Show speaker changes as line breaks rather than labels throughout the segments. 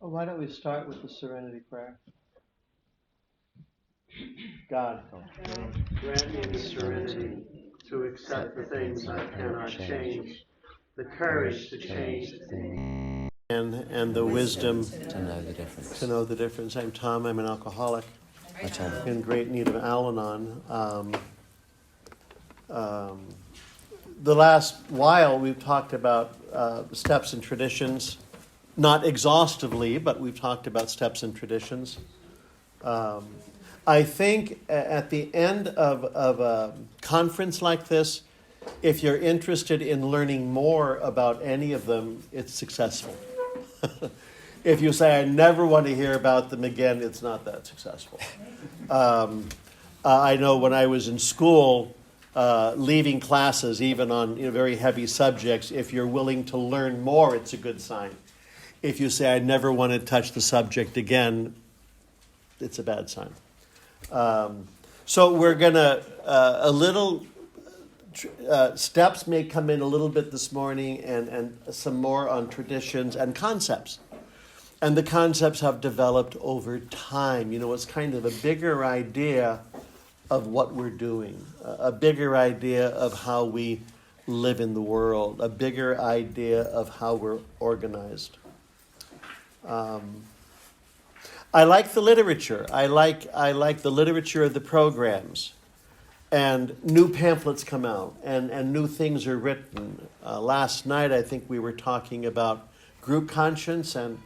Well, why don't we start with the Serenity Prayer? God, grant me the serenity to accept the things I cannot change, the courage to change the things, and the wisdom
to know the difference.
to know the difference. I'm Tom. I'm an alcoholic in great need of Al-Anon. The last while we've talked about steps and traditions, not exhaustively, but we've talked about steps and traditions. I think at the end of a conference like this, if you're interested in learning more about any of them, it's successful. If you say, I never want to hear about them again, it's not that successful. I know when I was in school, leaving classes, even on very heavy subjects, if you're willing to learn more, it's a good sign. If you say, I never want to touch the subject again, it's a bad sign. So we're going to, steps may come in a little bit this morning and some more on traditions and concepts. And the concepts have developed over time. It's kind of a bigger idea of what we're doing, a bigger idea of how we live in the world, a bigger idea of how we're organized. I like the literature. I like the literature of the programs. And new pamphlets come out, and new things are written. Last night, I think we were talking about group conscience and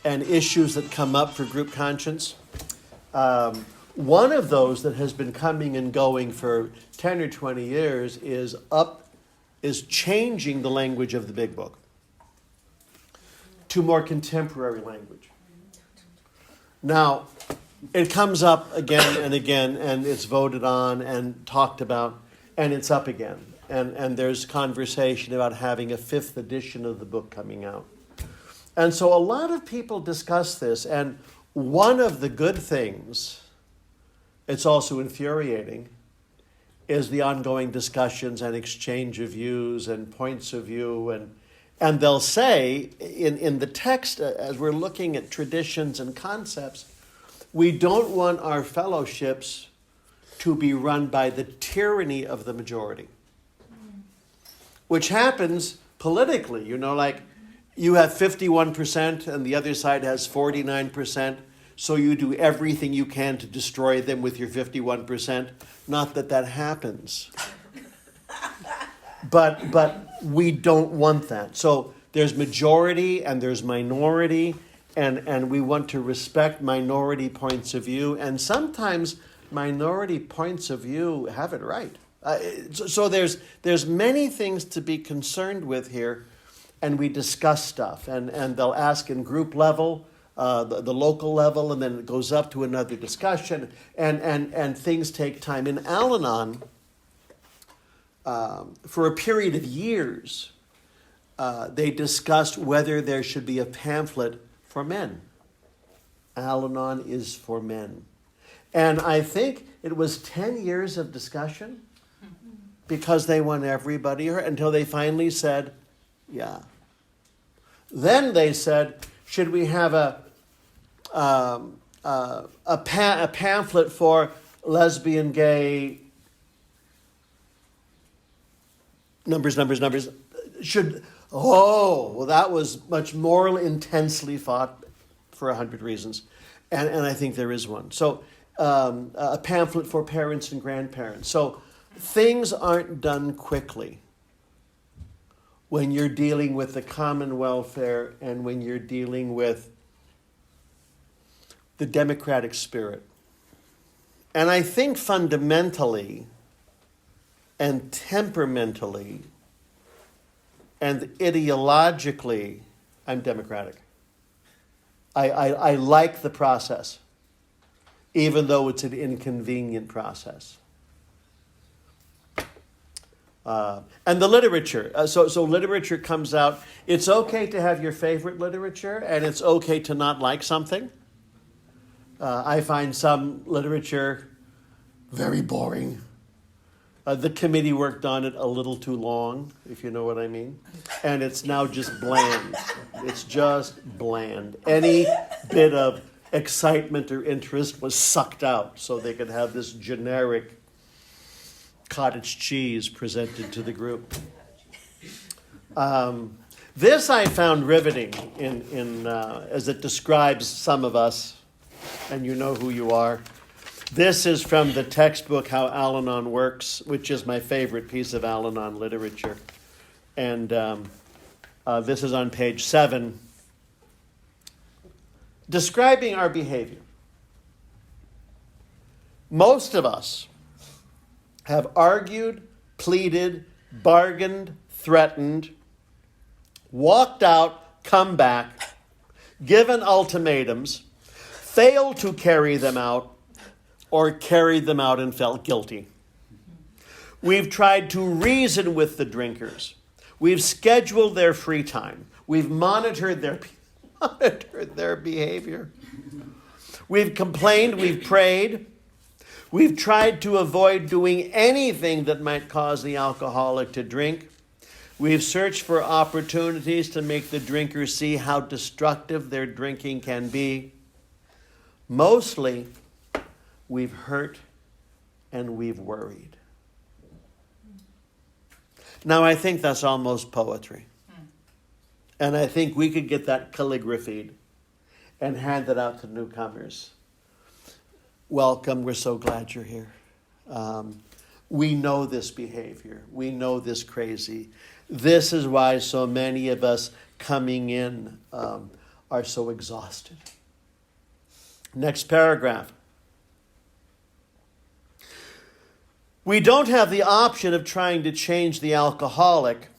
issues that come up for group conscience. One of those that has been coming and going for 10 or 20 years is changing the language of the Big Book to more contemporary language. Now, it comes up again and again, and it's voted on and talked about, and it's up again. And there's conversation about having a 5th edition of the book coming out. And so a lot of people discuss this, and one of the good things, it's also infuriating, is the ongoing discussions and exchange of views and points of view. And they'll say, in the text, as we're looking at traditions and concepts, we don't want our fellowships to be run by the tyranny of the majority, which happens politically, like you have 51% and the other side has 49%, so you do everything you can to destroy them with your 51%. Not that happens. But we don't want that. So there's majority and there's minority, and we want to respect minority points of view, and sometimes minority points of view have it right. So there's many things to be concerned with here, and we discuss stuff, and they'll ask in group level, the local level, and then it goes up to another discussion, and things take time. In Al-Anon, for a period of years, they discussed whether there should be a pamphlet for men. Al-Anon is for men. And I think it was 10 years of discussion because they want everybody until they finally said, yeah. Then they said, should we have a pamphlet for lesbian, gay, numbers. That was much more intensely fought for 100 reasons. And I think there is one. So a pamphlet for parents and grandparents. So things aren't done quickly when you're dealing with the common welfare and when you're dealing with the democratic spirit. And I think fundamentally and temperamentally and ideologically, I'm democratic. I like the process, even though it's an inconvenient process. And the literature. So literature comes out. It's okay to have your favorite literature, and it's okay to not like something. I find some literature very boring. The committee worked on it a little too long, if you know what I mean. And it's now just bland. It's just bland. Any bit of excitement or interest was sucked out so they could have this generic cottage cheese presented to the group. This I found riveting in as it describes some of us, and you know who you are. This is from the textbook How Al-Anon Works, which is my favorite piece of Al-Anon literature. And this is on page 7, describing our behavior. Most of us have argued, pleaded, bargained, threatened, walked out, come back, given ultimatums, failed to carry them out, or carried them out and felt guilty. We've tried to reason with the drinkers. We've scheduled their free time. We've monitored their behavior. We've complained, we've prayed. We've tried to avoid doing anything that might cause the alcoholic to drink. We've searched for opportunities to make the drinker see how destructive their drinking can be. Mostly, we've hurt and we've worried. Now, I think that's almost poetry. And I think we could get that calligraphied and hand it out to newcomers. Welcome, we're so glad you're here. We know this behavior. We know this crazy. This is why so many of us coming in are so exhausted. Next paragraph. We don't have the option of trying to change the alcoholic,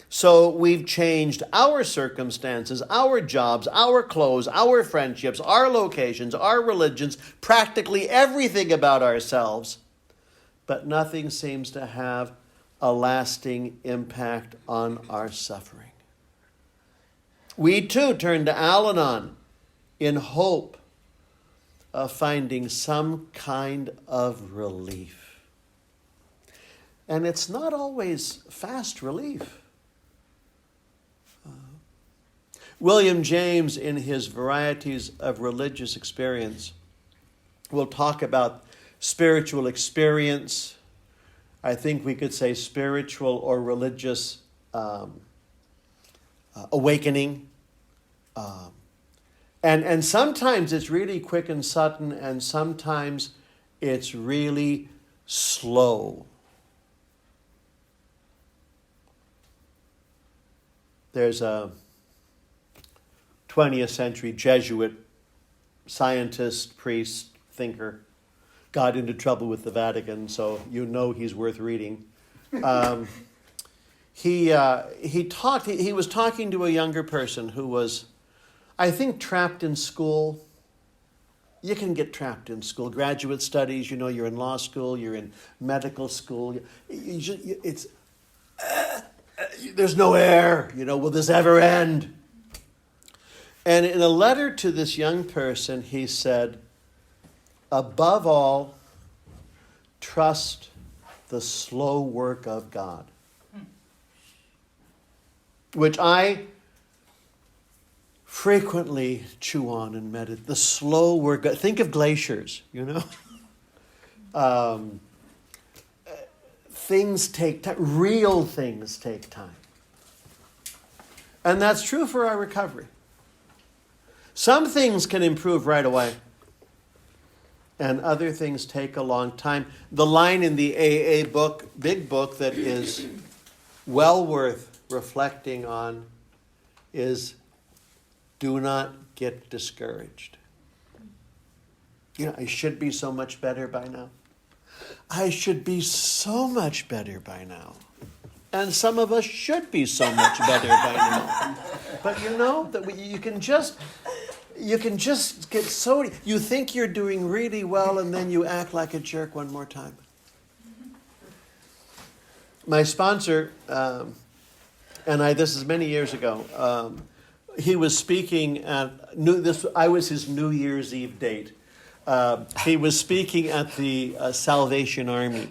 so we've changed our circumstances, our jobs, our clothes, our friendships, our locations, our religions, practically everything about ourselves, but nothing seems to have a lasting impact on our suffering. We too turn to Al-Anon in hope of finding some kind of relief. And it's not always fast relief. William James, in his Varieties of Religious Experience, will talk about spiritual experience. I think we could say spiritual or religious awakening. And sometimes it's really quick and sudden, and sometimes it's really slow. There's a 20th century Jesuit scientist, priest, thinker, got into trouble with the Vatican, so you know he's worth reading. He was talking to a younger person who was, I think, trapped in school. You can get trapped in school. Graduate studies, you know, you're in law school, you're in medical school. There's no air, you know, will this ever end? And in a letter to this young person, he said, above all, trust the slow work of God. Which I frequently chew on and meditate. The slow work. Think of glaciers, you know. Things take time. Real things take time. And that's true for our recovery. Some things can improve right away, and other things take a long time. The line in the AA book, big book, that is well worth reflecting on is, do not get discouraged. You know, I should be so much better by now. I should be so much better by now. And some of us should be so much better by now. But you know, that you can just get so, you think you're doing really well and then you act like a jerk one more time. My sponsor, this is many years ago, he was speaking at, I was his New Year's Eve date. He was speaking at the Salvation Army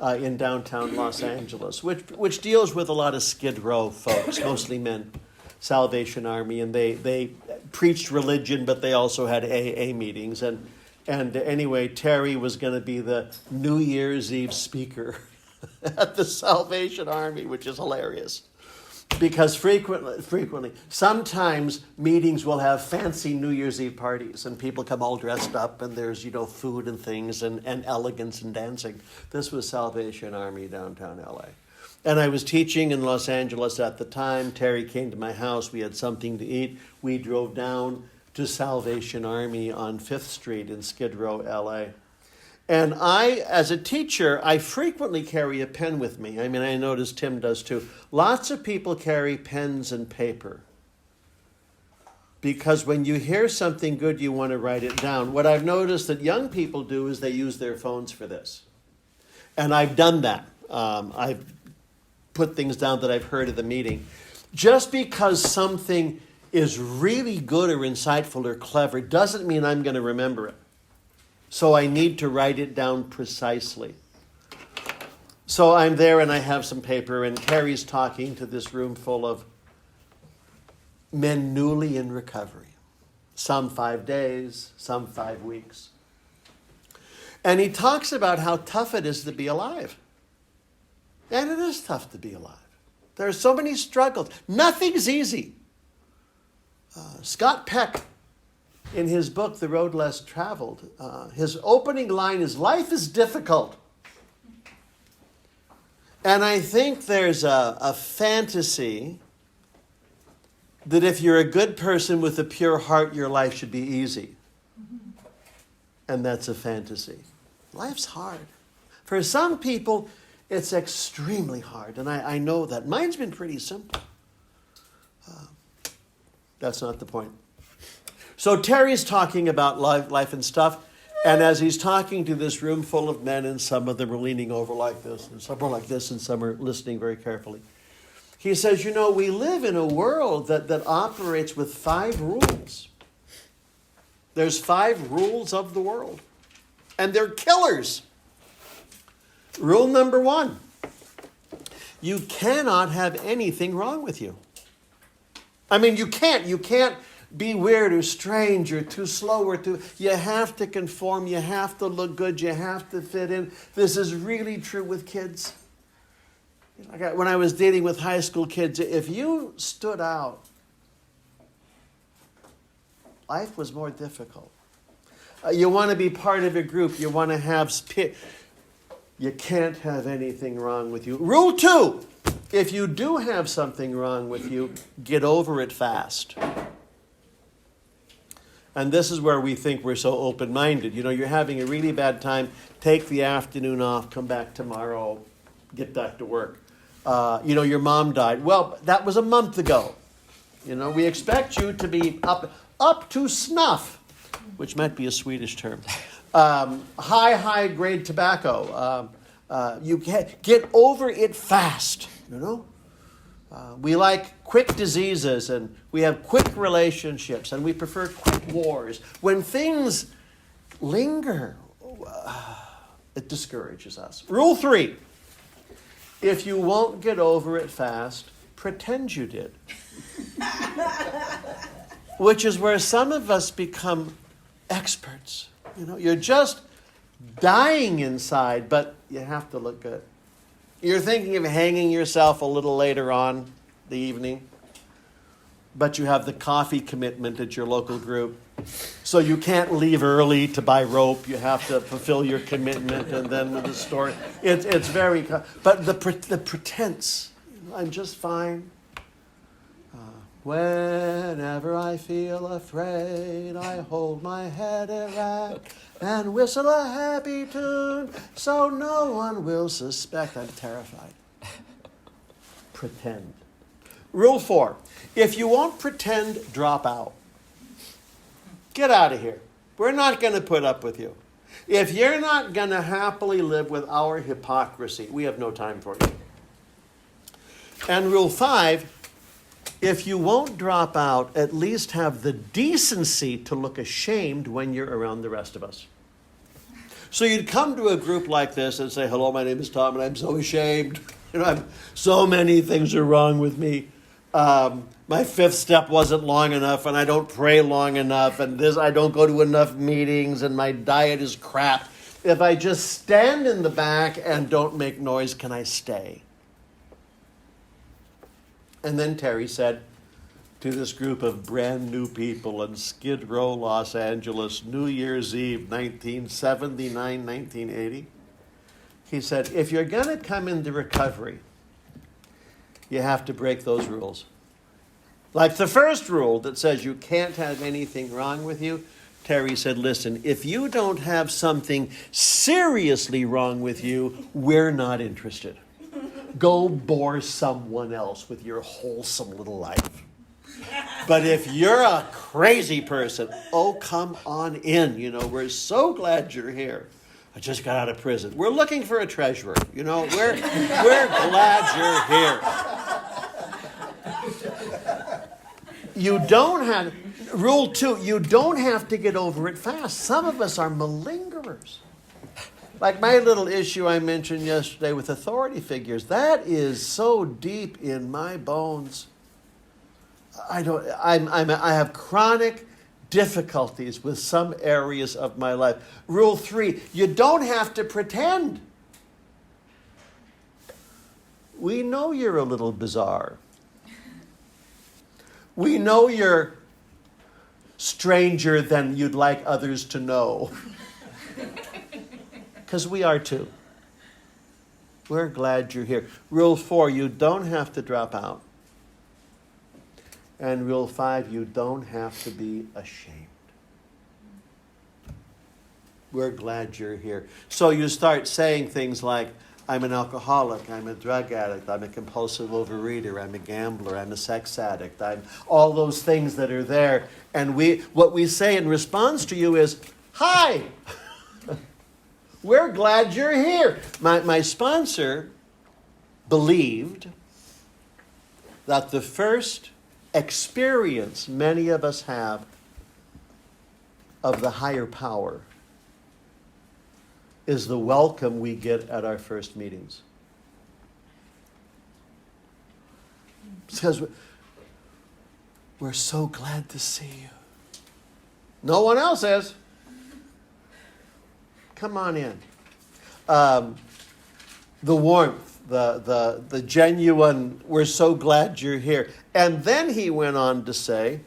in downtown Los Angeles, which deals with a lot of Skid Row folks, mostly men, Salvation Army, and they preached religion, but they also had AA meetings. And anyway, Terry was going to be the New Year's Eve speaker at the Salvation Army, which is hilarious. Because frequently, sometimes meetings will have fancy New Year's Eve parties, and people come all dressed up, and there's, food and things, and elegance and dancing. This was Salvation Army, downtown LA. And I was teaching in Los Angeles at the time. Terry came to my house. We had something to eat. We drove down to Salvation Army on 5th Street in Skid Row, LA. And I, as a teacher, I frequently carry a pen with me. I mean, I notice Tim does too. Lots of people carry pens and paper. Because when you hear something good, you want to write it down. What I've noticed that young people do is they use their phones for this. And I've done that. I've put things down that I've heard at the meeting. Just because something is really good or insightful or clever doesn't mean I'm going to remember it. So I need to write it down precisely. So I'm there and I have some paper, and Terry's talking to this room full of men newly in recovery. Some 5 days, some 5 weeks. And he talks about how tough it is to be alive. And it is tough to be alive. There are so many struggles. Nothing's easy. Scott Peck, in his book, The Road Less Traveled, his opening line is, "Life is difficult." And I think there's a fantasy that if you're a good person with a pure heart, your life should be easy. And that's a fantasy. Life's hard. For some people, it's extremely hard, and I know that. Mine's been pretty simple. That's not the point. So Terry's talking about life and stuff, and as he's talking to this room full of men, and some of them are leaning over like this, and some are like this, and some are listening very carefully, he says, we live in a world that operates with 5 rules. There's 5 rules of the world, and they're killers. Rule number 1, you cannot have anything wrong with you. I mean, you can't be weird or strange or too slow or you have to conform, you have to look good, you have to fit in. This is really true with kids. When I was dating with high school kids, if you stood out, life was more difficult. You want to be part of a group, you want to have... You can't have anything wrong with you. Rule 2, if you do have something wrong with you, get over it fast. And this is where we think we're so open-minded. You're having a really bad time, take the afternoon off, come back tomorrow, get back to work. Your mom died. Well, that was a month ago. We expect you to be up to snuff, which might be a Swedish term. High grade tobacco. You get over it fast, We like quick diseases, and we have quick relationships, and we prefer quick wars. When things linger, it discourages us. Rule 3, if you won't get over it fast, pretend you did. Which is where some of us become experts. You're just dying inside, but you have to look good. You're thinking of hanging yourself a little later on the evening, but you have the coffee commitment at your local group. So you can't leave early to buy rope. You have to fulfill your commitment, and then with the story. It's very... But the pretense, I'm just fine. Whenever I feel afraid, I hold my head erect and whistle a happy tune so no one will suspect I'm terrified. Pretend. Rule 4, if you won't pretend, drop out. Get out of here. We're not going to put up with you. If you're not going to happily live with our hypocrisy, we have no time for you. And rule 5, if you won't drop out, at least have the decency to look ashamed when you're around the rest of us. So you'd come to a group like this and say, hello, my name is Tom, and I'm so ashamed. So many things are wrong with me. My fifth step wasn't long enough, and I don't pray long enough, and I don't go to enough meetings, and my diet is crap. If I just stand in the back and don't make noise, can I stay? And then Terry said to this group of brand new people in Skid Row, Los Angeles, New Year's Eve, 1979, 1980, he said, if you're going to come into recovery, you have to break those rules. Like the first rule that says you can't have anything wrong with you, Terry said, listen, if you don't have something seriously wrong with you, we're not interested. Go bore someone else with your wholesome little life. But if you're a crazy person, oh, come on in. We're so glad you're here. I just got out of prison. We're looking for a treasurer. We're glad you're here. You don't have, rule 2, you don't have to get over it fast. Some of us are malingerers. Like my little issue I mentioned yesterday with authority figures, that is so deep in my bones. I have chronic difficulties with some areas of my life. Rule 3, you don't have to pretend. We know you're a little bizarre. We know you're stranger than you'd like others to know. Because we are too. We're glad you're here. Rule 4, you don't have to drop out. And rule 5, you don't have to be ashamed. We're glad you're here. So you start saying things like, I'm an alcoholic, I'm a drug addict, I'm a compulsive overeater, I'm a gambler, I'm a sex addict, I'm all those things that are there. And what we say in response to you is, hi, we're glad you're here. My sponsor believed that the first experience many of us have of the higher power is the welcome we get at our first meetings. Because we're so glad to see you. No one else is. Come on in. The warmth, the genuine, we're so glad you're here. And then he went on to say,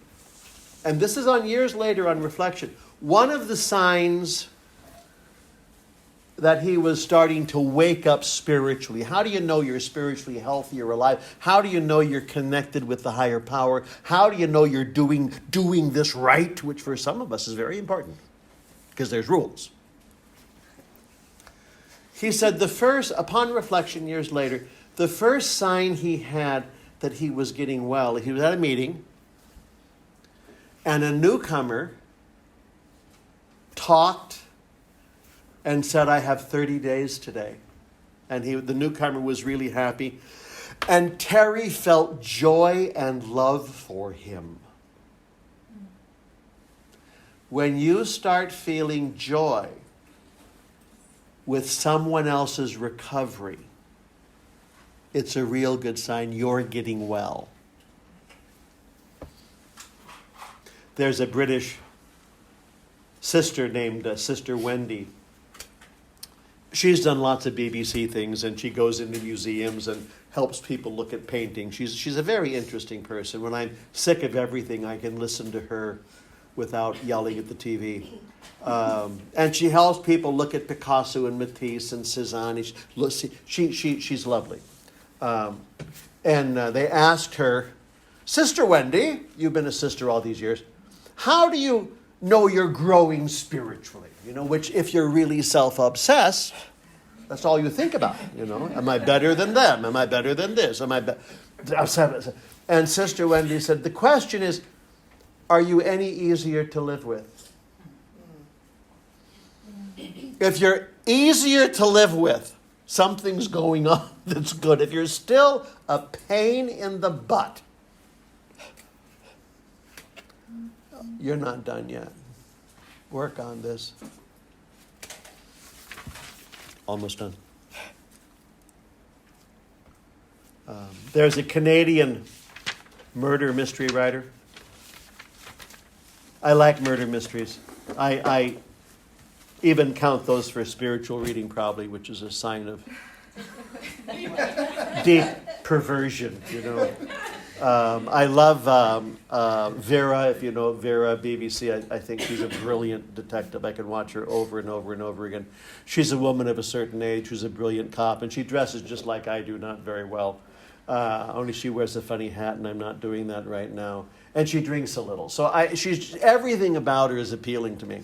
and this is on years later on reflection, one of the signs that he was starting to wake up spiritually. How do you know you're spiritually healthy or alive? How do you know you're connected with the higher power? How do you know you're doing this right, which for some of us is very important because there's rules. He said upon reflection years later, the first sign he had that he was getting well, he was at a meeting and a newcomer talked and said, I have 30 days today. And the newcomer was really happy. And Terry felt joy and love for him. When you start feeling joy with someone else's recovery, it's a real good sign you're getting well. There's a British sister named Sister Wendy. She's done lots of BBC things, and she goes into museums and helps people look at paintings. She's a very interesting person. When I'm sick of everything, I can listen to her without yelling at the TV. And she helps people look at Picasso and Matisse and Cézanne. She's lovely. And they asked her, Sister Wendy, you've been a sister all these years, how do you know you're growing spiritually? Which if you're really self-obsessed, that's all you think about. Am I better than them? Am I better than this? And Sister Wendy said, the question is, are you any easier to live with? If you're easier to live with, something's going on that's good. If you're still a pain in the butt, you're not done yet. Work on this. Almost done. There's a Canadian murder mystery writer. I like murder mysteries. I even count those for spiritual reading, probably, which is a sign of deep perversion, you know. I love Vera, if you know Vera, BBC. I think she's a brilliant detective. I can watch her over and over and over again. She's a woman of a certain age who's a brilliant cop, and she dresses just like I do, not very well. Only she wears a funny hat, and I'm not doing that right now. And she drinks a little. So everything about her is appealing to me.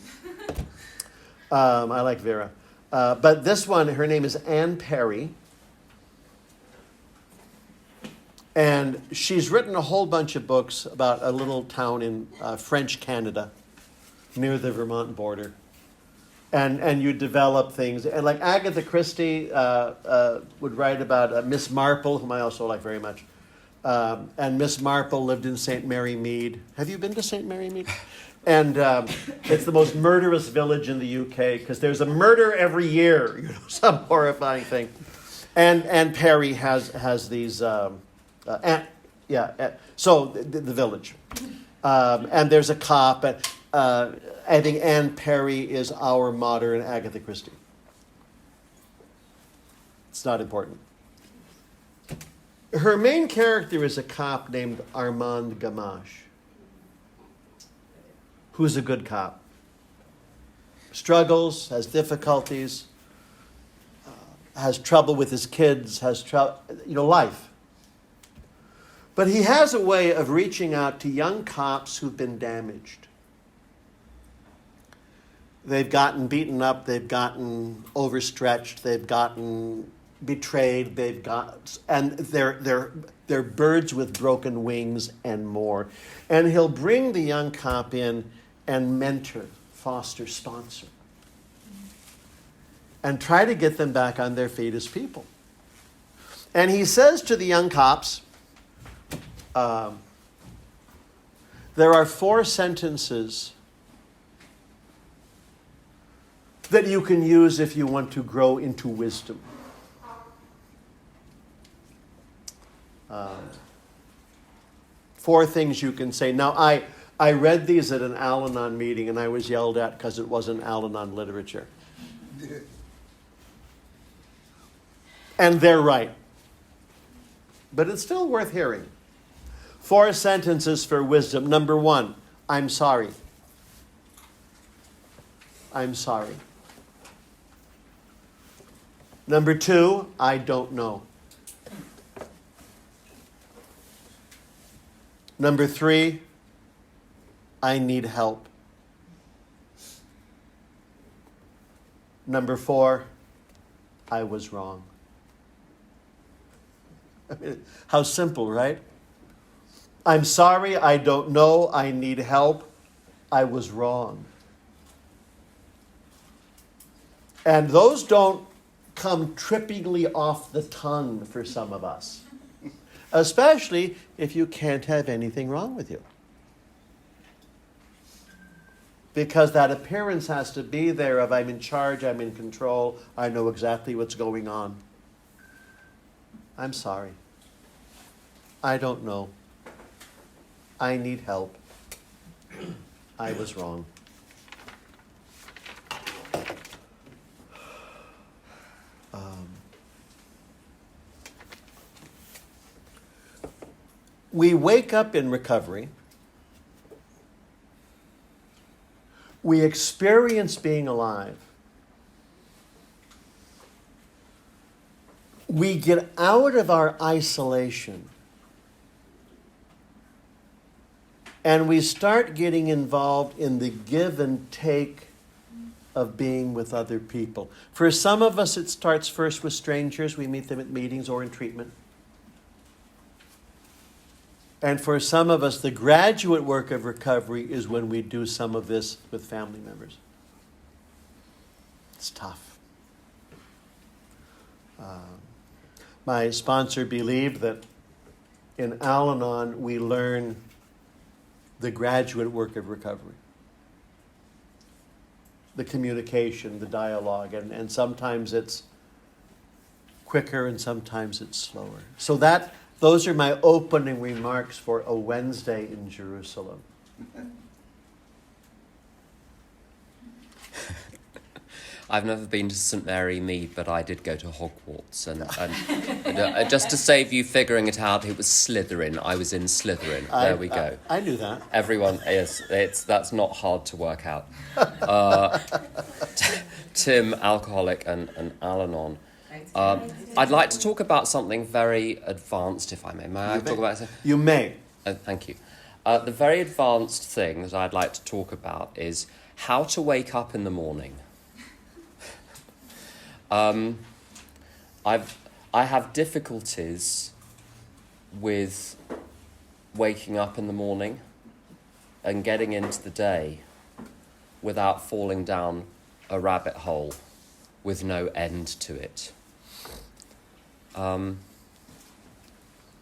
I like Vera. But this one, her name is Anne Perry. And she's written a whole bunch of books about a little town in French Canada, near the Vermont border. And you develop things. And like Agatha Christie would write about Miss Marple, whom I also like very much. And Miss Marple lived in St. Mary Mead. Have you been to St. Mary Mead? And it's the most murderous village in the UK because there's a murder every year, you know, some horrifying thing. And Perry has these, so the village. And there's a cop. I think Anne Perry is our modern Agatha Christie. It's not important. Her main character is a cop named Armand Gamache, who's a good cop. Struggles, has difficulties, has trouble with his kids, has life. But he has a way of reaching out to young cops who've been damaged. They've gotten beaten up, they've gotten overstretched, they've gotten betrayed, and they're birds with broken wings and more. And he'll bring the young cop in and mentor, foster, sponsor, and try to get them back on their feet as people. And he says to the young cops, there are 4 sentences that you can use if you want to grow into wisdom. 4 things you can say. Now, I read these at an Al-Anon meeting, and I was yelled at because it wasn't Al-Anon literature. And they're right. But it's still worth hearing. 4 sentences for wisdom. Number 1, I'm sorry. I'm sorry. Number 2, I don't know. Number 3, I need help. Number 4, I was wrong. I mean, how simple, right? I'm sorry, I don't know, I need help, I was wrong. And those don't come trippingly off the tongue for some of us, especially if you can't have anything wrong with you. Because that appearance has to be there of I'm in charge, I'm in control, I know exactly what's going on. I'm sorry. I don't know. I need help. I was wrong. We wake up in recovery. We experience being alive. We get out of our isolation. And we start getting involved in the give and take of being with other people. For some of us, it starts first with strangers. We meet them at meetings or in treatment. And for some of us, the graduate work of recovery is when we do some of this with family members. It's tough. My sponsor believed that in Al-Anon, we learn the graduate work of recovery. The communication, the dialogue, and sometimes it's quicker and sometimes it's slower. So those are my opening remarks for a Wednesday in Jerusalem.
I've never been to St Mary Mead, but I did go to Hogwarts, and just to save you figuring it out, it was Slytherin. I was in Slytherin. There we go.
I knew that.
Everyone is. That's not hard to work out. Tim, alcoholic, and Al-Anon. I'd like to talk about something very advanced, if I may. May I talk about it?
You may.
Thank you. The very advanced thing that I'd like to talk about is how to wake up in the morning. I have difficulties with waking up in the morning and getting into the day without falling down a rabbit hole with no end to it.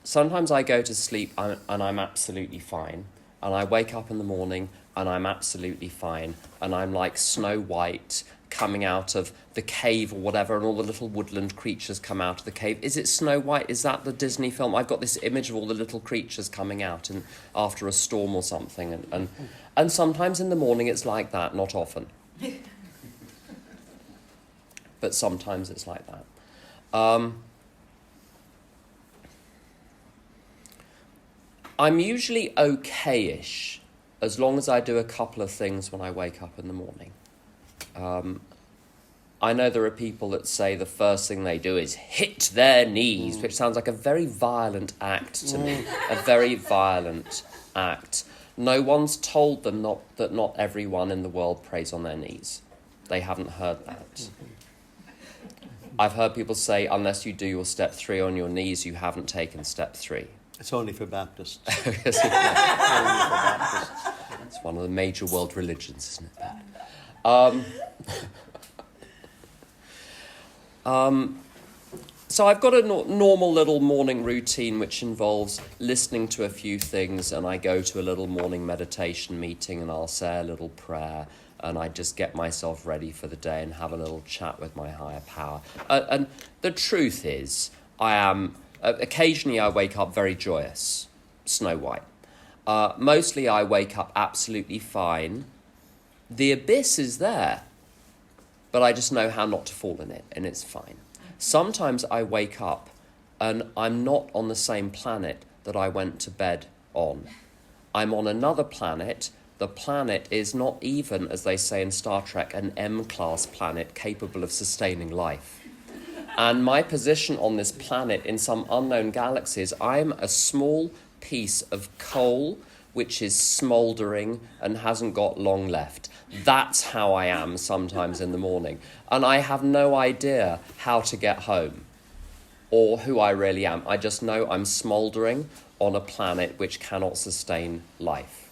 Sometimes I go to sleep and I'm absolutely fine, and I wake up in the morning and I'm absolutely fine, and I'm like Snow White coming out of the cave or whatever, and all the little woodland creatures come out of the cave. Is it Snow White? Is that the Disney film? I've got this image of all the little creatures coming out and after a storm or something, and sometimes in the morning it's like that, not often. But sometimes it's like that. I'm usually okay-ish as long as I do a couple of things when I wake up in the morning. I know there are people that say the first thing they do is hit their knees, which sounds like a very violent act to me. A very violent act. No one's told them that not everyone in the world prays on their knees. They haven't heard that. I've heard people say, unless you do your step 3 on your knees, you haven't taken step 3.
It's only for Baptists.
Only for Baptists. It's one of the major world religions, isn't it? So I've got a normal little morning routine which involves listening to a few things, and I go to a little morning meditation meeting and I'll say a little prayer, and I just get myself ready for the day and have a little chat with my higher power. And the truth is, I am... occasionally I wake up very joyous, Snow White. Mostly I wake up absolutely fine. The abyss is there, but I just know how not to fall in it, and it's fine. Sometimes I wake up and I'm not on the same planet that I went to bed on. I'm on another planet. The planet is not even, as they say in Star Trek, an M-class planet capable of sustaining life. And my position on this planet in some unknown galaxy is I'm a small piece of coal which is smouldering and hasn't got long left. That's how I am sometimes in the morning. And I have no idea how to get home or who I really am. I just know I'm smouldering on a planet which cannot sustain life.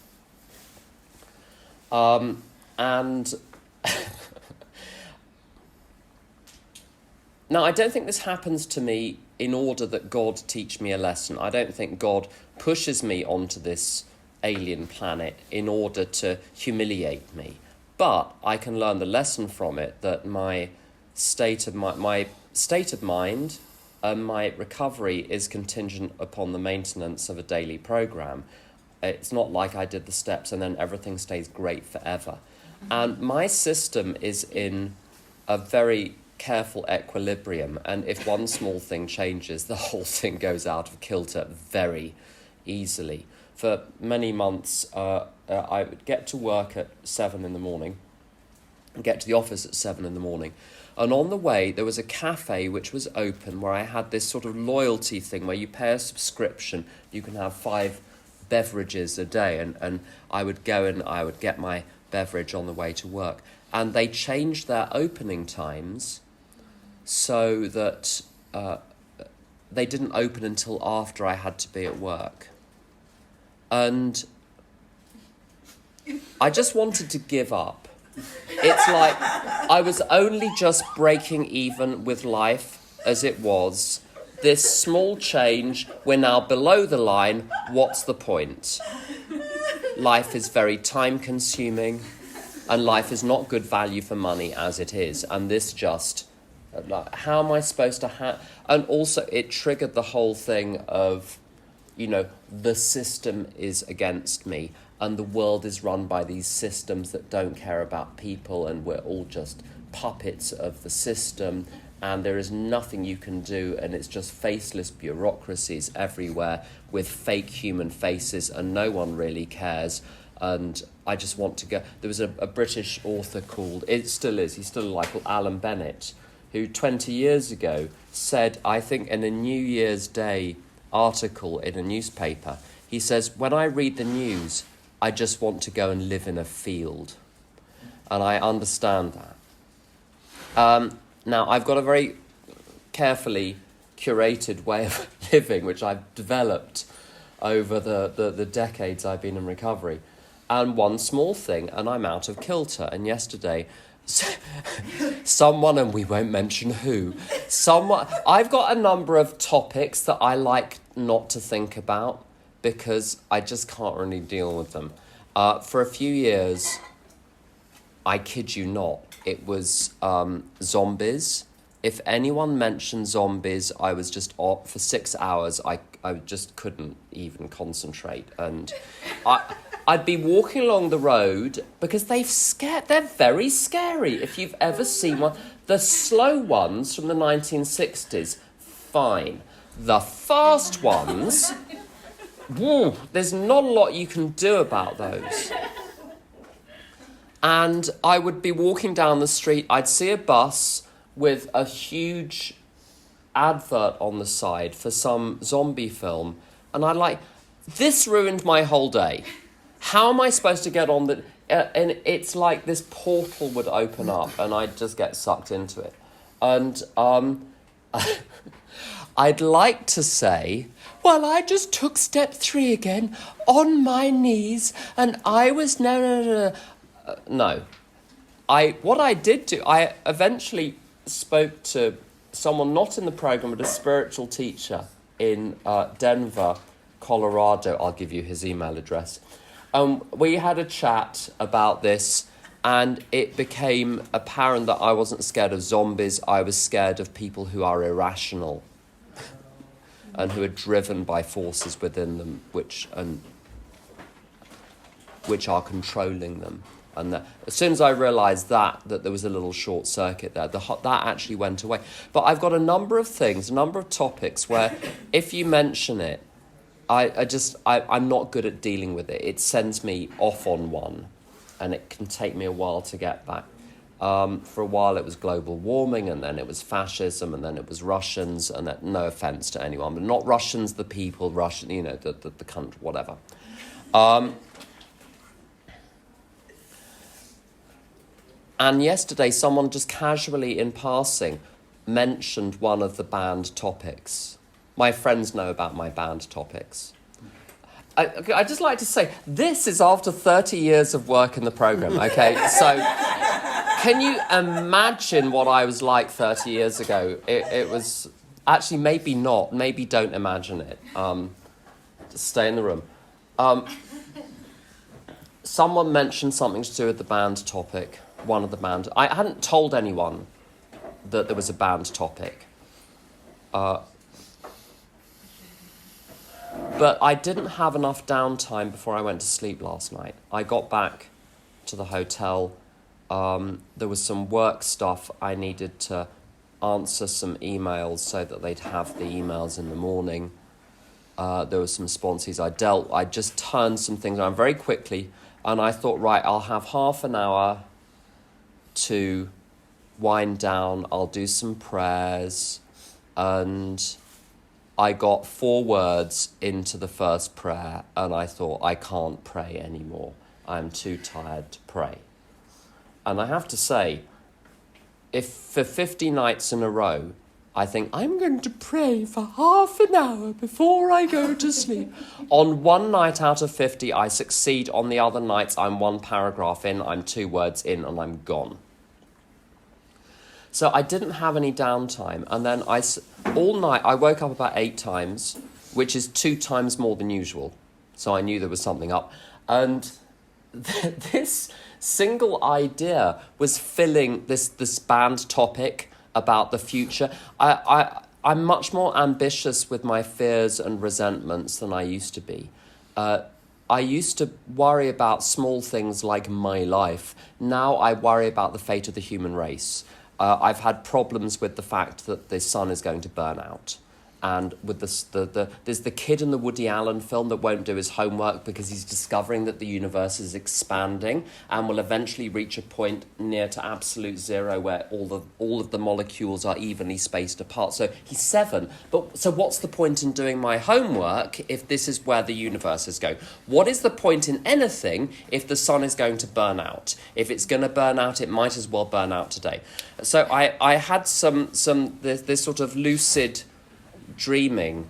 And now, I don't think this happens to me in order that God teach me a lesson. I don't think God pushes me onto this alien planet in order to humiliate me. But I can learn the lesson from it that my state of mind and my recovery is contingent upon the maintenance of a daily program. It's not like I did the steps and then everything stays great forever. And my system is in a very careful equilibrium, and if one small thing changes, the whole thing goes out of kilter very easily. For many months, I would get to work at 7 in the morning and get to the office at 7 in the morning. And on the way, there was a cafe which was open where I had this sort of loyalty thing where you pay a subscription. You can have 5 beverages a day, and I would go and I would get my beverage on the way to work. And they changed their opening times so that they didn't open until after I had to be at work. And I just wanted to give up. It's like I was only just breaking even with life as it was. This small change, we're now below the line, what's the point? Life is very time-consuming, and life is not good value for money as it is, and this just Like, how am I supposed to and also it triggered the whole thing of, the system is against me and the world is run by these systems that don't care about people and we're all just puppets of the system and there is nothing you can do and it's just faceless bureaucracies everywhere with fake human faces and no one really cares. And I just want to go. There was a British author called, it still is, he's still alive, called Alan Bennett, who 20 years ago said, I think in a New Year's Day article in a newspaper, he says, when I read the news, I just want to go and live in a field. And I understand that. Now, I've got a very carefully curated way of living, which I've developed over the decades I've been in recovery. And one small thing, and I'm out of kilter. And yesterday, someone, and we won't mention who, I've got a number of topics that I like not to think about because I just can't really deal with them. For a few years, I kid you not, it was zombies. If anyone mentioned zombies, I was just off for 6 hours. I just couldn't even concentrate. And I'd be walking along the road because they're very scary. If you've ever seen one, the slow ones from the 1960s, fine. The fast ones, woo, there's not a lot you can do about those. And I would be walking down the street, I'd see a bus with a huge advert on the side for some zombie film, and I'm like, this ruined my whole day. How am I supposed to get on the... and it's like this portal would open up and I'd just get sucked into it. And I'd like to say, well, I just took step 3 again on my knees and I was... No. What I did do, I eventually spoke to someone not in the program, but a spiritual teacher in Denver, Colorado. I'll give you his email address. We had a chat about this, and it became apparent that I wasn't scared of zombies. I was scared of people who are irrational and who are driven by forces within them, which are controlling them. And as soon as I realised that there was a little short circuit there, that actually went away. But I've got a number of things, a number of topics where if you mention it, I'm not good at dealing with it. It sends me off on one, and it can take me a while to get back. For a while it was global warming, and then it was fascism, and then it was Russians, and that, no offence to anyone, but not Russians, the people, Russian, the country, whatever. And yesterday, someone just casually in passing mentioned one of the banned topics. My friends know about my banned topics. I'd just like to say, this is after 30 years of work in the programme, okay? So, can you imagine what I was like 30 years ago? It was... Actually, maybe not. Maybe don't imagine it. Just stay in the room. Someone mentioned something to do with the banned topic. One of the banned... I hadn't told anyone that there was a banned topic. But I didn't have enough downtime before I went to sleep last night. I got back to the hotel. There was some work stuff. I needed to answer some emails so that they'd have the emails in the morning. There were some sponsors I just turned some things around very quickly, and I thought, right, I'll have half an hour to wind down. I'll do some prayers, and I got 4 words into the first prayer, and I thought, I can't pray anymore. I'm too tired to pray. And I have to say, if for 50 nights in a row, I think, I'm going to pray for half an hour before I go to sleep. On one night out of 50, I succeed. On the other nights, I'm 1 paragraph in, I'm 2 words in, and I'm gone. So I didn't have any downtime. And then all night, I woke up about 8 times, which is 2 times more than usual. So I knew there was something up. And this single idea was filling this banned topic about the future. I'm much more ambitious with my fears and resentments than I used to be. I used to worry about small things like my life. Now I worry about the fate of the human race. I've had problems with the fact that the sun is going to burn out. And with there's the kid in the Woody Allen film that won't do his homework because he's discovering that the universe is expanding and will eventually reach a point near to absolute zero where all of the molecules are evenly spaced apart. So he's 7. So what's the point in doing my homework if this is where the universe is going? What is the point in anything if the sun is going to burn out? If it's going to burn out, it might as well burn out today. So I had this sort of lucid dreaming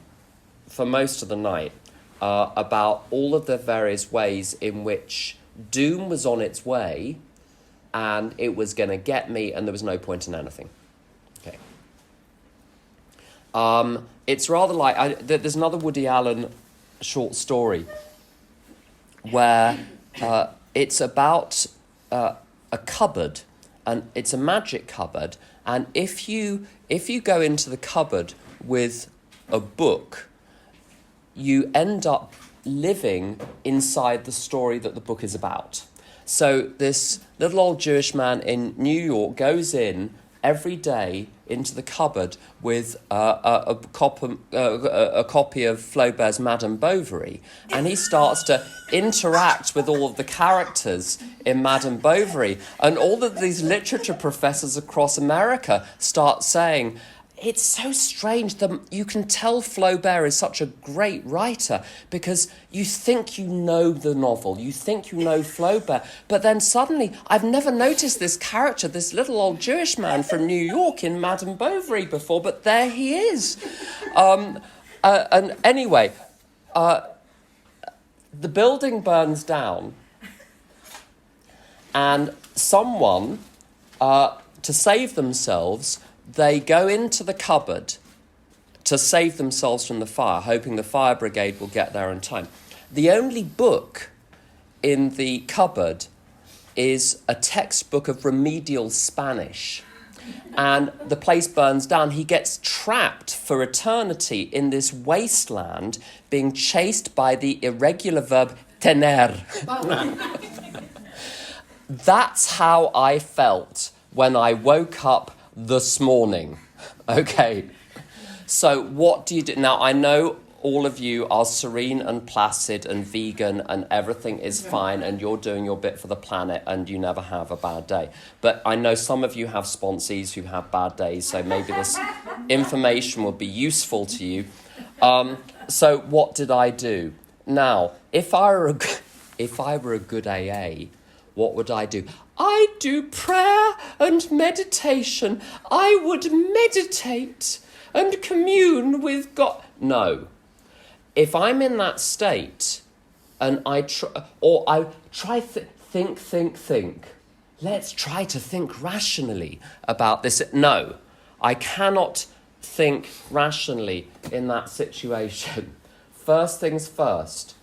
for most of the night about all of the various ways in which doom was on its way and it was going to get me and there was no point in anything. Okay. It's rather like... there's another Woody Allen short story where it's about a cupboard, and it's a magic cupboard, and if you go into the cupboard with a book, you end up living inside the story that the book is about. So this little old Jewish man in New York goes in every day into the cupboard with a copy of Flaubert's Madame Bovary, and he starts to interact with all of the characters in Madame Bovary, and all of these literature professors across America start saying, it's so strange that you can tell Flaubert is such a great writer because you think you know the novel, you think you know Flaubert, but then suddenly, I've never noticed this character, this little old Jewish man from New York in Madame Bovary before, but there he is. And anyway, the building burns down, and someone, to save themselves, they go into the cupboard to save themselves from the fire, hoping the fire brigade will get there in time. The only book in the cupboard is a textbook of remedial Spanish. And the place burns down. He gets trapped for eternity in this wasteland, being chased by the irregular verb tener. That's how I felt when I woke up this morning. Okay. So what do you do? Now, I know all of you are serene and placid and vegan and everything is fine and you're doing your bit for the planet and you never have a bad day. But I know some of you have sponsees who have bad days, so maybe this information will be useful to you. So what did I do? Now, if I were a good AA, what would I do? I do prayer and meditation. I would meditate and commune with God. No. If I'm in that state and I try think. Let's try to think rationally about this. No, I cannot think rationally in that situation. First things first.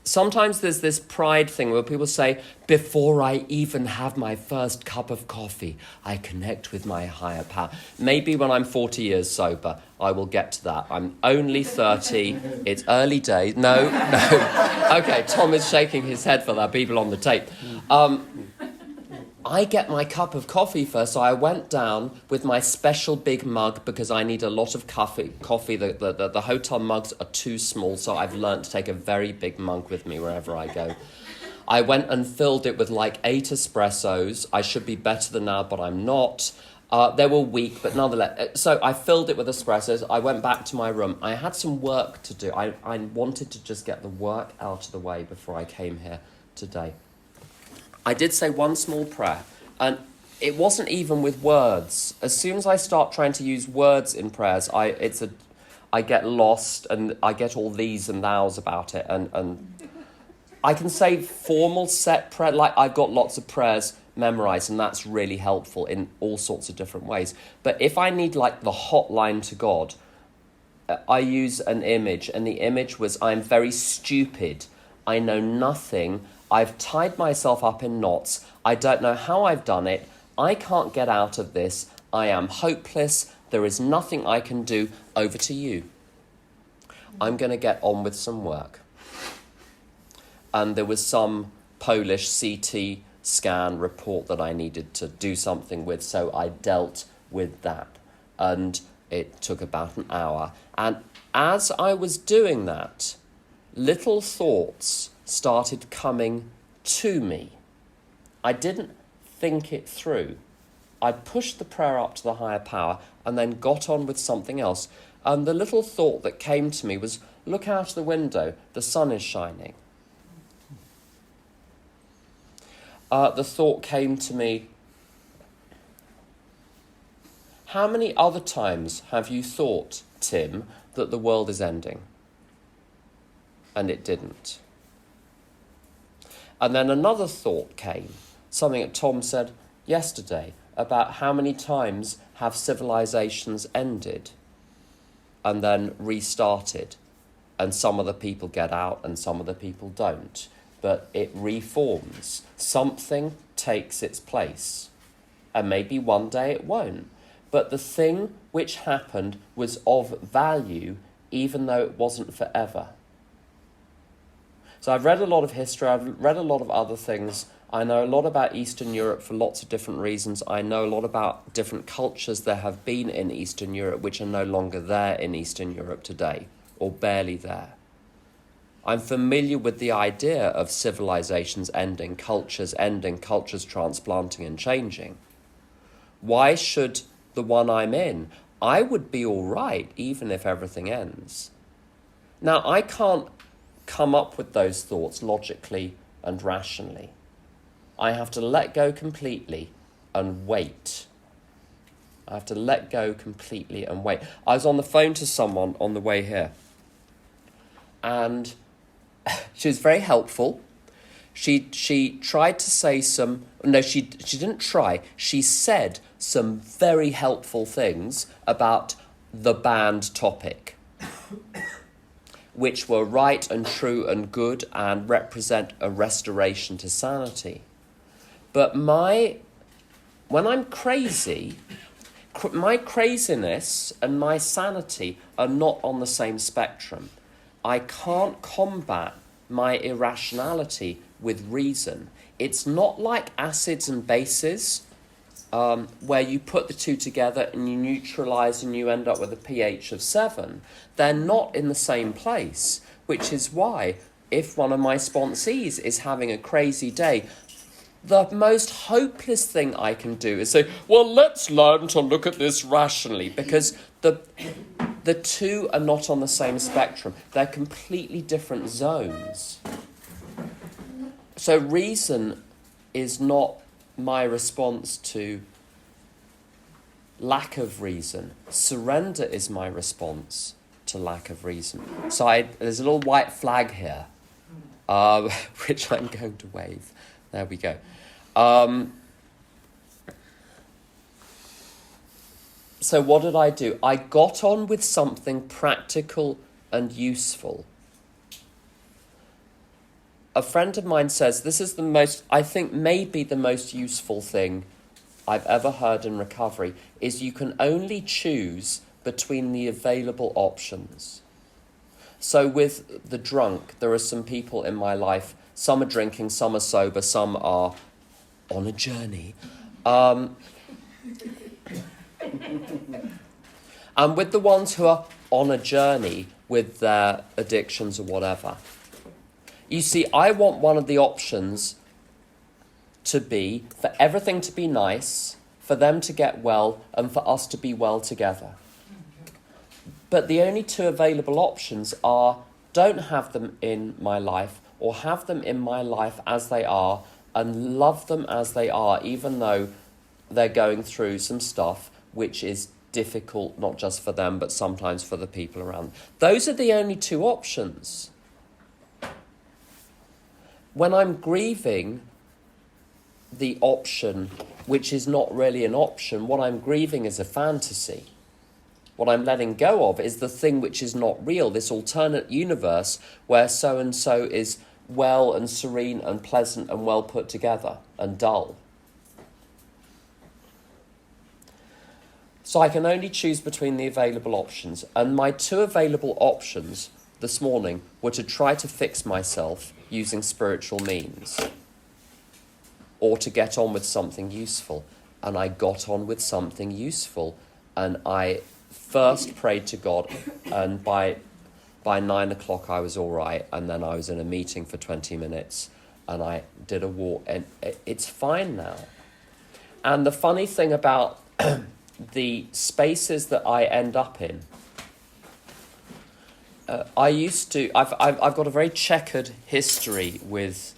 Sometimes there's this pride thing where people say, before I even have my first cup of coffee, I connect with my higher power. Maybe when I'm 40 years sober, I will get to that. I'm only 30. It's early days. No. Okay, Tom is shaking his head for that. People on the tape. I get my cup of coffee first, so I went down with my special big mug because I need a lot of coffee. The hotel mugs are too small, so I've learnt to take a very big mug with me wherever I go. I went and filled it with like 8 espressos. I should be better than now, but I'm not. They were weak, but nonetheless. So I filled it with espressos. I went back to my room. I had some work to do. I wanted to just get the work out of the way before I came here today. I did say one small prayer, and it wasn't even with words. As soon as I start trying to use words in prayers, I get lost, and I get all these and thous about it, and I can say formal set prayer, like I've got lots of prayers memorized, and that's really helpful in all sorts of different ways. But if I need like the hotline to God, I use an image, and the image was, I'm very stupid. I know nothing. I've tied myself up in knots. I don't know how I've done it. I can't get out of this. I am hopeless. There is nothing I can do. Over to you. I'm going to get on with some work. And there was some Polish CT scan report that I needed to do something with, so I dealt with that. And it took about an hour. And as I was doing that, little thoughts started coming to me. I didn't think it through. I pushed the prayer up to the higher power and then got on with something else. And the little thought that came to me was, look out the window, the sun is shining. The thought came to me, how many other times have you thought, Tim, that the world is ending? And it didn't. And then another thought came, something that Tom said yesterday, about how many times have civilizations ended and then restarted, and some of the people get out and some of the people don't, but it reforms. Something takes its place, and maybe one day it won't, but the thing which happened was of value even though it wasn't forever. So I've read a lot of history, I've read a lot of other things. I know a lot about Eastern Europe for lots of different reasons. I know a lot about different cultures there have been in Eastern Europe which are no longer there in Eastern Europe today, or barely there. I'm familiar with the idea of civilizations ending, cultures transplanting and changing. Why should the one I'm in? I would be all right even if everything ends. Now, I can't come up with those thoughts logically and rationally. I have to let go completely and wait. I have to let go completely and wait. I was on the phone to someone on the way here, and she was very helpful. She tried to say some... No, she didn't try. She said some very helpful things about the banned topic, which were right and true and good and represent a restoration to sanity. But when I'm crazy, my craziness and my sanity are not on the same spectrum. I can't combat my irrationality with reason. It's not like acids and bases, where you put the two together and you neutralise and you end up with a pH of 7. They're not in the same place, which is why if one of my sponsees is having a crazy day, the most hopeless thing I can do is say, well, let's learn to look at this rationally, because the two are not on the same spectrum. They're completely different zones. So reason is not my response to lack of reason. Surrender is my response to lack of reason. So there's a little white flag here, which I'm going to wave. There we go. So what did I do? I got on with something practical and useful. A friend of mine says this is maybe the most useful thing I've ever heard in recovery, is you can only choose between the available options. So with the drunk, there are some people in my life, some are drinking, some are sober, some are on a journey. And with the ones who are on a journey with their addictions or whatever, you see, I want one of the options to be for everything to be nice, for them to get well, and for us to be well together. But the only two available options are don't have them in my life, or have them in my life as they are and love them as they are, even though they're going through some stuff which is difficult, not just for them, but sometimes for the people around them. Those are the only two options. When I'm grieving the option, which is not really an option, what I'm grieving is a fantasy. What I'm letting go of is the thing which is not real, this alternate universe where so-and-so is well and serene and pleasant and well put together and dull. So I can only choose between the available options. And my two available options this morning were to try to fix myself using spiritual means, or to get on with something useful. And I got on with something useful. And I first prayed to God, and by 9 o'clock I was all right, and then I was in a meeting for 20 minutes, and I did a walk, and it's fine now. And the funny thing about the spaces that I end up in, I've got a very checkered history with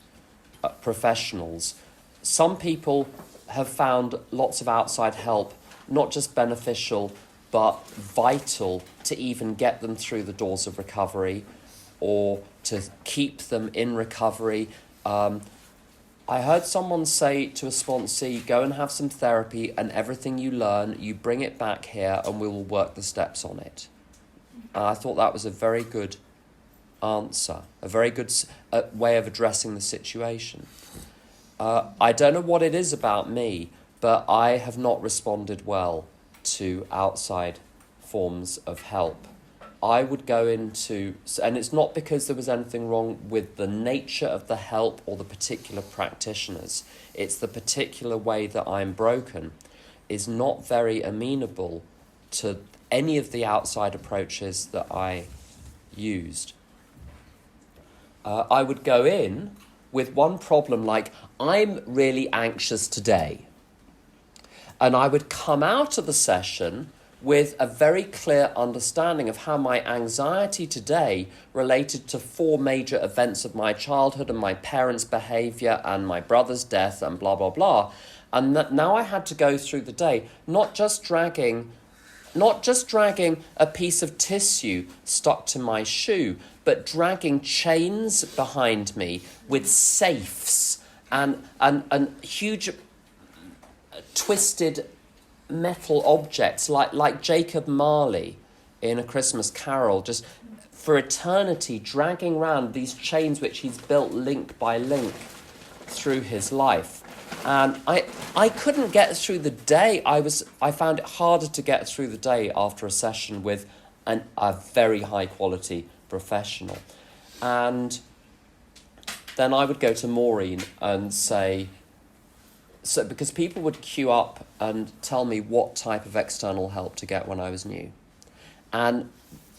professionals. Some people have found lots of outside help not just beneficial, but vital to even get them through the doors of recovery or to keep them in recovery. I heard someone say to a sponsee, go and have some therapy, and everything you learn, you bring it back here and we will work the steps on it. I thought that was a very good answer, a very good way of addressing the situation. I don't know what it is about me, but I have not responded well to outside forms of help. I would go into, and it's not because there was anything wrong with the nature of the help or the particular practitioners, it's the particular way that I'm broken is not very amenable to any of the outside approaches that I used. I would go in with one problem like, I'm really anxious today. And I would come out of the session with a very clear understanding of how my anxiety today related to 4 major events of my childhood and my parents' behaviour and my brother's death and blah, blah, blah. And that now I had to go through the day, not just dragging a piece of tissue stuck to my shoe, but dragging chains behind me with safes and huge twisted metal objects like Jacob Marley in A Christmas Carol, just for eternity dragging around these chains which he's built link by link through his life. And I couldn't get through the day. I found it harder to get through the day after a session with a very high quality professional. And then I would go to Maureen and say, so because people would queue up and tell me what type of external help to get when I was new. And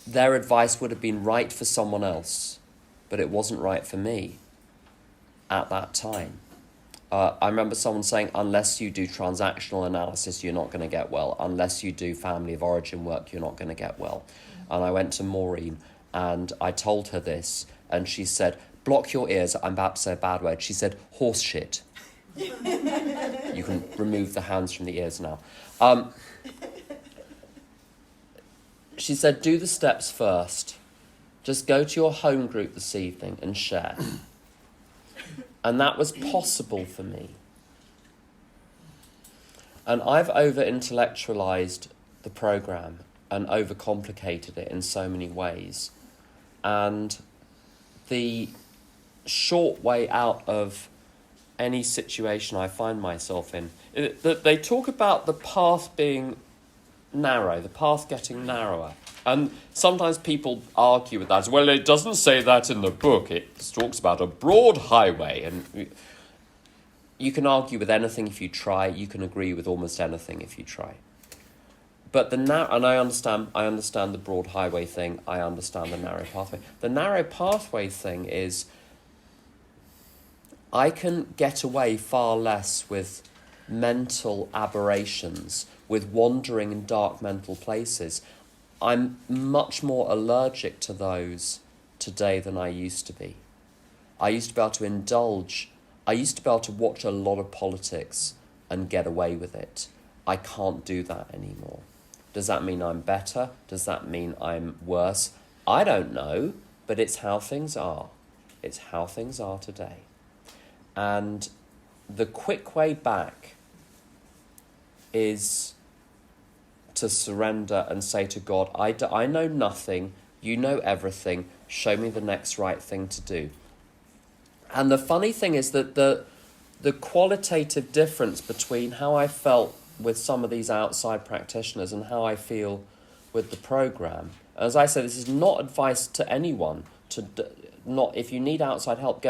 their advice would have been right for someone else, but it wasn't right for me at that time. I remember someone saying, unless you do transactional analysis, you're not going to get well. Unless you do family of origin work, you're not going to get well. And I went to Maureen and I told her this, and she said, block your ears, I'm about to say a bad word. She said, horse shit. You can remove the hands from the ears now. She said, do the steps first. Just go to your home group this evening and share. And that was possible for me. And I've over-intellectualized the program and overcomplicated it in so many ways. And the short way out of any situation I find myself in, they talk about the path being narrow, the path getting narrower. And sometimes people argue with that. Well, it doesn't say that in the book. It talks about a broad highway. And you can argue with anything if you try. You can agree with almost anything if you try. But and I understand the broad highway thing. I understand the narrow pathway. The narrow pathway thing is I can get away far less with mental aberrations, with wandering in dark mental places. I'm much more allergic to those today than I used to be. I used to be able to indulge. I used to be able to watch a lot of politics and get away with it. I can't do that anymore. Does that mean I'm better? Does that mean I'm worse? I don't know, but it's how things are. It's how things are today. And the quick way back is to surrender and say to God, I know nothing, you know everything, show me the next right thing to do. And the funny thing is that the qualitative difference between how I felt with some of these outside practitioners and how I feel with the program. As I say, this is not advice to anyone. Not if you need outside help,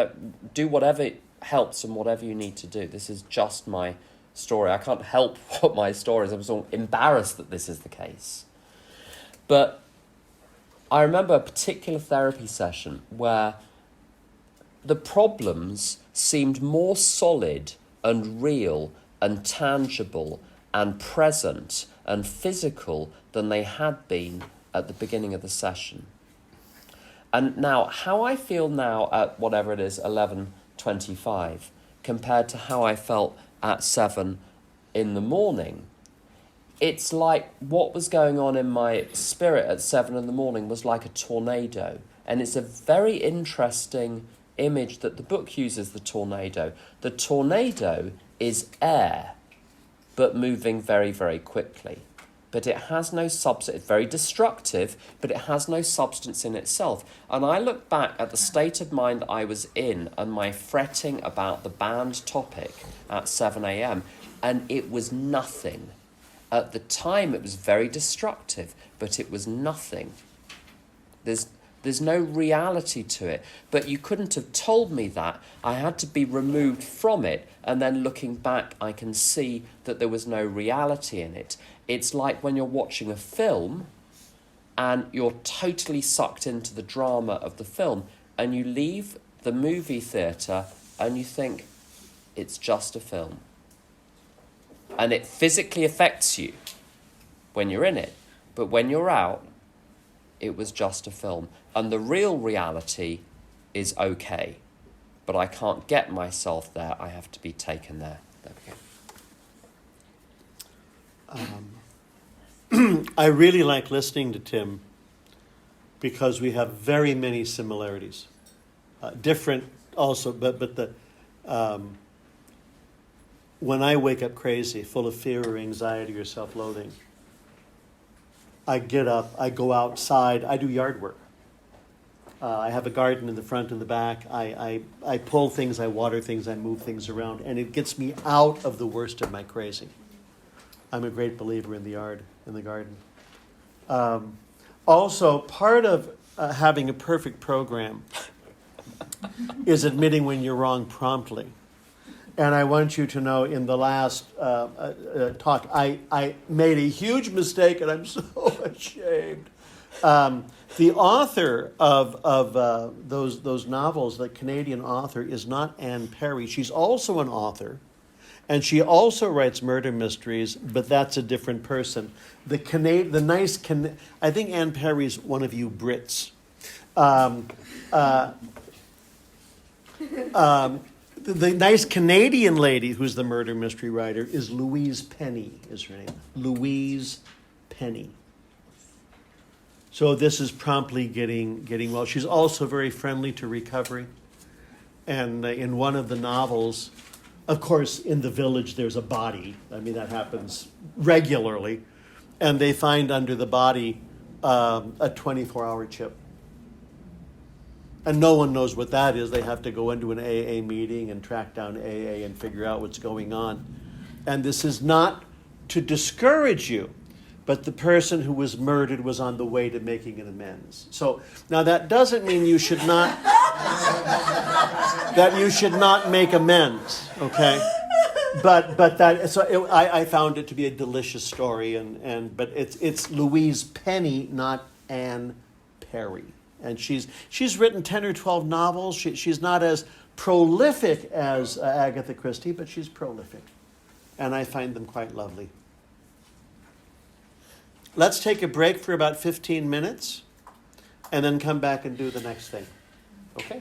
do whatever helps and whatever you need to do. This is just my story. I can't help what my story is. I'm so embarrassed that this is the case. But I remember a particular therapy session where the problems seemed more solid and real and tangible and present and physical than they had been at the beginning of the session. And now, how I feel now at whatever it is, 11:25, compared to how I felt at 7 in the morning, it's like what was going on in my spirit at 7 in the morning was like a tornado. And it's a very interesting image that the book uses, the tornado. The tornado is air, but moving very, very quickly. But it has no substance. It's very destructive, but it has no substance in itself. And I look back at the state of mind I was in and my fretting about the banned topic at 7 a.m., and it was nothing. At the time, it was very destructive, but it was nothing. There's no reality to it. But you couldn't have told me that. I had to be removed from it, and then looking back, I can see that there was no reality in it. It's like when you're watching a film and you're totally sucked into the drama of the film, and you leave the movie theatre and you think, it's just a film. And it physically affects you when you're in it. But when you're out, it was just a film. And the real reality is okay. But I can't get myself there. I have to be taken there. There we go.
I really like listening to Tim because we have very many similarities. Different also, but the when I wake up crazy, full of fear or anxiety or self-loathing, I get up, I go outside, I do yard work. I have a garden in the front and the back. I pull things, I water things, I move things around, and it gets me out of the worst of my crazy. I'm a great believer in the yard, in the garden. Also, part of having a perfect program is admitting when you're wrong promptly. And I want you to know, in the last talk, I made a huge mistake, and I'm so ashamed. The author of those novels, the Canadian author, is not Anne Perry. She's also an author, and she also writes murder mysteries, but that's a different person. I think Anne Perry's one of you Brits. The nice Canadian lady who's the murder mystery writer is Louise Penny, is her name. Louise Penny. So this is promptly getting well. She's also very friendly to recovery. And in one of the novels, of course, in the village there's a body. I mean, that happens regularly. And they find under the body a 24-hour chip. And no one knows what that is. They have to go into an AA meeting and track down AA and figure out what's going on. And this is not to discourage you, but the person who was murdered was on the way to making an amends. So now that doesn't mean you should not make amends, okay? But that so I found it to be a delicious story, but it's Louise Penny, not Anne Perry. And she's written 10 or 12 novels. She's not as prolific as Agatha Christie, but she's prolific. And I find them quite lovely. Let's take a break for about 15 minutes and then come back and do the next thing. Okay?